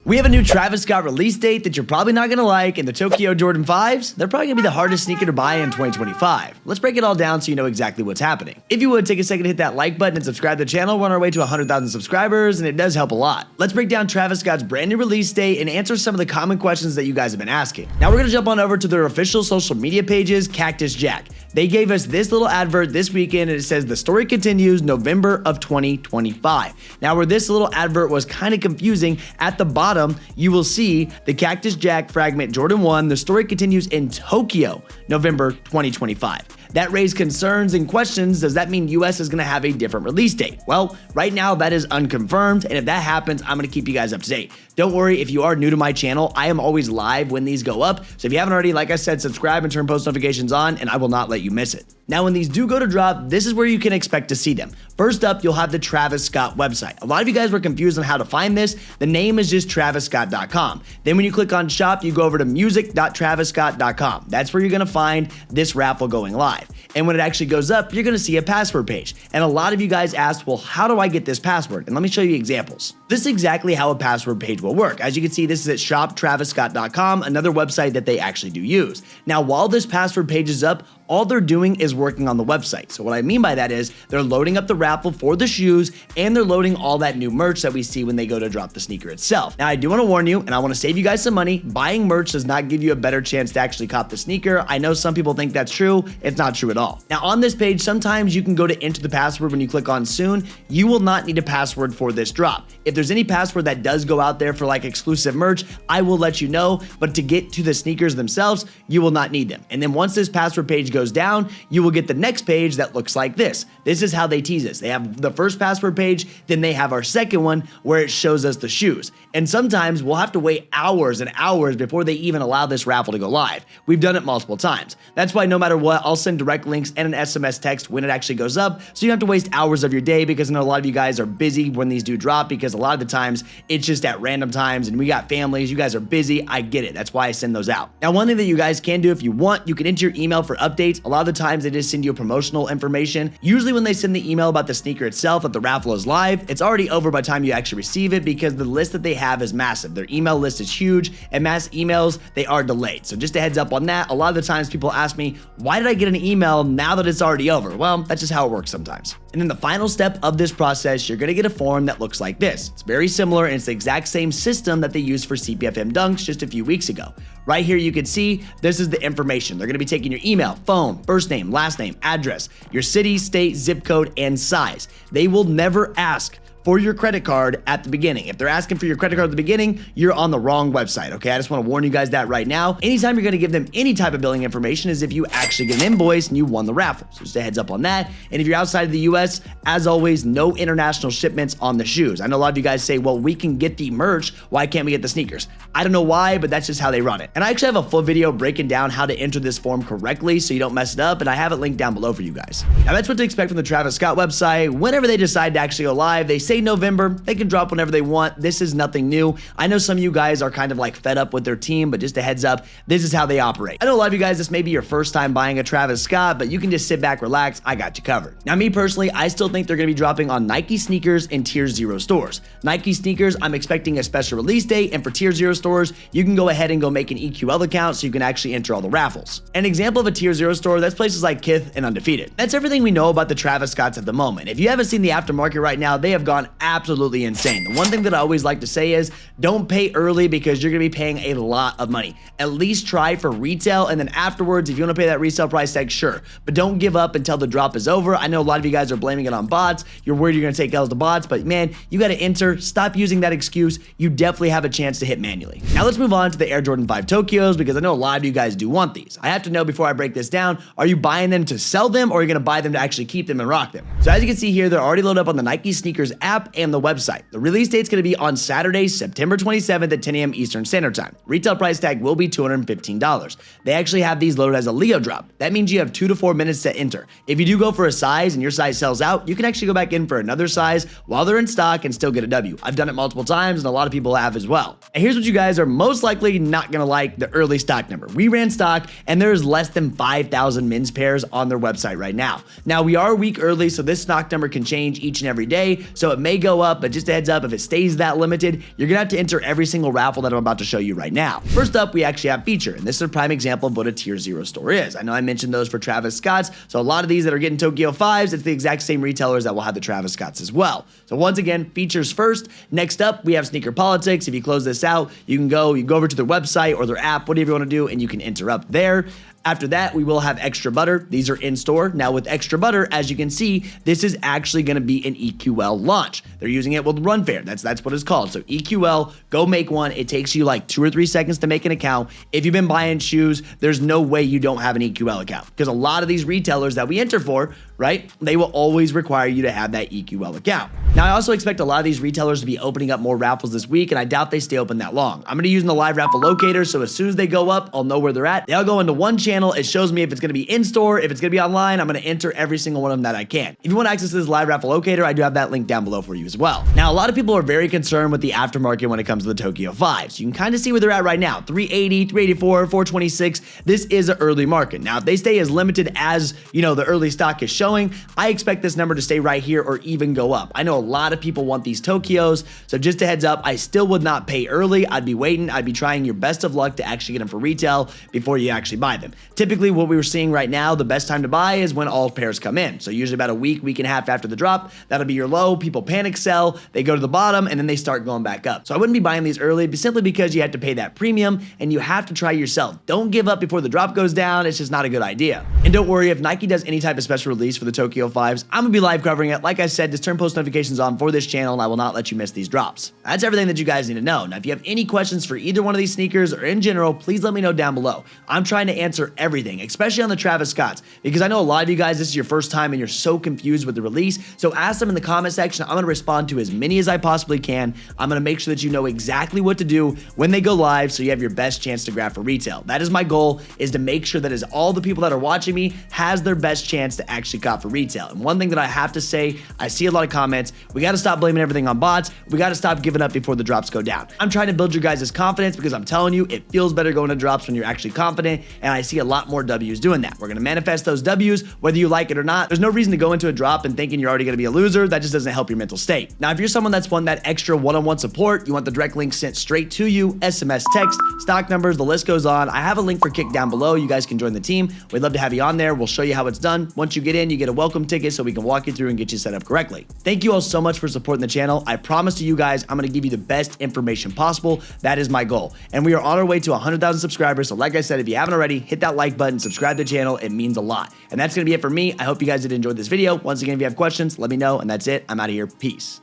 We have a new Travis Scott release date that you're probably not going to like, and the Tokyo Jordan 5s, they're probably going to be the hardest sneaker to buy in 2025. Let's break it all down so you know exactly what's happening. If you would, take a second to hit that like button and subscribe to the channel. We're on our way to 100,000 subscribers, and it does help a lot. Let's break down Travis Scott's brand new release date and answer some of the common questions that you guys have been asking. Now we're going to jump on over to their official social media pages, Cactus Jack. They gave us this little advert this weekend, and it says the story continues November of 2025. Now where this little advert was kind of confusing, at the bottom you will see the Cactus Jack Fragment Jordan 1. The story continues in Tokyo, November 2025. That raised concerns and questions. Does that mean US is going to have a different release date? Well, right now that is unconfirmed, and if that happens, I'm going to keep you guys up to date. Don't worry, if you are new to my channel, I am always live when these go up, so if you haven't already, like I said, subscribe and turn post notifications on, and I will not let you miss it. Now, when these do go to drop, this is where you can expect to see them. First up, you'll have the Travis Scott website. A lot of you guys were confused on how to find this. The name is just TravisScott.com. Then when you click on shop, you go over to music.travisScott.com. That's where you're going to find this raffle going live. And when it actually goes up, you're going to see a password page. And a lot of you guys asked, well, how do I get this password? And let me show you examples. This is exactly how a password page will work. As you can see, this is at shoptravisScott.com, another website that they actually do use. Now, while this password page is up, all they're doing is working on the website. So what I mean by that is they're loading up the raffle for the shoes, and they're loading all that new merch that we see when they go to drop the sneaker itself. Now, I do want to warn you, and I want to save you guys some money, buying merch does not give you a better chance to actually cop the sneaker. I know some people think that's true. It's not true at all. Now, on this page, sometimes you can go to enter the password when you click on soon. You will not need a password for this drop. If there's any password that does go out there for like exclusive merch, I will let you know, but to get to the sneakers themselves, you will not need them. And then once this password page goes down, you will get the next page that looks like this. This is how they tease us. They have the first password page, then they have our second one where it shows us the shoes. And sometimes we'll have to wait hours and hours before they even allow this raffle to go live. We've done it multiple times. That's why no matter what, I'll send direct links and an SMS text when it actually goes up, so you don't have to waste hours of your day, because I know a lot of you guys are busy when these do drop, because a lot of the times it's just at random times and we got families, you guys are busy, I get it. That's why I send those out. Now, one thing that you guys can do if you want, you can enter your email for updates. A lot of the times they just send you promotional information. Usually when they send the email about the sneaker itself that the raffle is live, it's already over by the time you actually receive it, because the list that they have is massive. Their email list is huge, and mass emails, they are delayed. So just a heads up on that. A lot of the times people ask me, why did I get an email now that it's already over? Well, that's just how it works sometimes. And then the final step of this process, you're gonna get a form that looks like this. It's very similar, and it's the exact same system that they used for CPFM dunks just a few weeks ago. Right here you can see this is the information. They're gonna be taking your email, phone, first name, last name, address, your city, state, zip code, and size. They will never ask for your credit card at the beginning. If they're asking for your credit card at the beginning, you're on the wrong website, okay? I just want to warn you guys that right now. Anytime you're going to give them any type of billing information is if you actually get an invoice and you won the raffle. So just a heads up on that. And if you're outside of the US, as always, no international shipments on the shoes. I know a lot of you guys say, well, we can get the merch, why can't we get the sneakers? I don't know why, but that's just how they run it. And I actually have a full video breaking down how to enter this form correctly so you don't mess it up, and I have it linked down below for you guys. Now that's what to expect from the Travis Scott website. Whenever they decide to actually go live, they say November. They can drop whenever they want. This is nothing new. I know some of you guys are kind of like fed up with their team, but just a heads up, this is how they operate. I know a lot of you guys, this may be your first time buying a Travis Scott, but you can just sit back, relax. I got you covered. Now, me personally, I still think they're going to be dropping on Nike sneakers in Tier 0 stores. Nike sneakers, I'm expecting a special release date, and for Tier 0 stores, you can go ahead and go make an EQL account so you can actually enter all the raffles. An example of a Tier 0 store, that's places like Kckd and Undefeated. That's everything we know about the Travis Scotts at the moment. If you haven't seen the aftermarket right now, they have gone absolutely insane. The one thing that I always like to say is don't pay early, because you're going to be paying a lot of money. At least try for retail, and then afterwards, if you want to pay that resale price tag, sure. But don't give up until the drop is over. I know a lot of you guys are blaming it on bots. You're worried you're going to take L's to bots, but man, you got to enter. Stop using that excuse. You definitely have a chance to hit manually. Now let's move on to the Air Jordan 5 Tokyos, because I know a lot of you guys do want these. I have to know before I break this down, are you buying them to sell them, or are you going to buy them to actually keep them and rock them? So as you can see here, they're already loaded up on the Nike sneakers app and the website. The release date's going to be on Saturday, September 27th at 10 a.m. Eastern Standard Time. Retail price tag will be $215. They actually have these loaded as a Leo drop. That means you have 2 to 4 minutes to enter. If you do go for a size and your size sells out, you can actually go back in for another size while they're in stock and still get a W. I've done it multiple times, and a lot of people have as well. And here's what you guys are most likely not going to like: the early stock number. We ran stock, and there's less than 5,000 men's pairs on their website right now. Now, we are a week early, so this stock number can change each and every day, so it it may go up, but just a heads up, if it stays that limited, you're gonna have to enter every single raffle that I'm about to show you right now. First up, we actually have feature, and this is a prime example of what a tier 0 store is. I know I mentioned those for Travis Scott's, so a lot of these that are getting Tokyo 5s, it's the exact same retailers that will have the Travis Scott's as well. So once again, features first. Next up, we have sneaker politics. If you close this out, you can go over to their website or their app, whatever you want to do, and you can interrupt there. After that, we will have extra butter. These are in store. Now with extra butter, as you can see, this is actually going to be an EQL launch. They're using it with Run Fair. That's what it's called. So EQL, go make one. It takes you like 2 or 3 seconds to make an account. If you've been buying shoes, there's no way you don't have an EQL account, because a lot of these retailers that we enter for, right, they will always require you to have that EQL account. Now, I also expect a lot of these retailers to be opening up more raffles this week, and I doubt they stay open that long. I'm going to be using the live raffle locator, so as soon as they go up, I'll know where they're at. They'll go into one channel. It shows me if it's going to be in store, if it's going to be online. I'm going to enter every single one of them that I can. If you want access to this live raffle locator, I do have that link down below for you as well. Now, a lot of people are very concerned with the aftermarket when it comes to the Tokyo 5s. You can kind of see where they're at right now. 380, 384, 426. This is an early market. Now, if they stay as limited as, you know, the early stock is showing, I expect this number to stay right here or even go up. I know a lot of people want these Tokyos, so just a heads up, I still would not pay early. I'd be waiting. I'd be trying your best of luck to actually get them for retail before you actually buy them. Typically, what we were seeing right now, the best time to buy is when all pairs come in. So usually about a week and a half after the drop, that'll be your low. People panic sell, they go to the bottom, and then they start going back up. So I wouldn't be buying these early simply because you have to pay that premium and you have to try yourself. Don't give up before the drop goes down. It's just not a good idea. And don't worry, if Nike does any type of special release for the Tokyo 5s, I'm gonna be live covering it. Like I said, just turn post notifications on for this channel and I will not let you miss these drops. That's everything that you guys need to know. Now, if you have any questions for either one of these sneakers or in general, please let me know down below. I'm trying to answer everything, especially on the Travis Scott's, because I know a lot of you guys, this is your first time and you're so confused with the release. So ask them in the comment section. I'm gonna respond to as many as I possibly can. I'm gonna make sure that you know exactly what to do when they go live so you have your best chance to grab for retail. That is my goal, is to make sure that as all the people that are watching me has their best chance to actually cop for retail. And one thing that I have to say, I see a lot of comments, we gotta stop blaming everything on bots. We gotta stop giving up before the drops go down. I'm trying to build your guys' confidence because I'm telling you, it feels better going to drops when you're actually confident, and I see a lot more W's doing that. We're gonna manifest those W's, whether you like it or not. There's no reason to go into a drop and thinking you're already gonna be a loser. That just doesn't help your mental state. Now, if you're someone that's won that extra one-on-one support, you want the direct link sent straight to you, SMS, text, stock numbers, the list goes on. I have a link for Kckd down below. You guys can join the team. We'd love to have you on there. We'll show you how it's done. Once you get in, you get a welcome ticket so we can walk you through and get you set up correctly. Thank you all so much for supporting the channel. I promise to you guys, I'm gonna give you the best information possible. That is my goal. And we are on our way to 100,000 subscribers. So like I said, if you haven't already, hit that like button, subscribe to the channel. It means a lot. And that's gonna be it for me. I hope you guys did enjoy this video. Once again, if you have questions, let me know. And that's it. I'm out of here. Peace.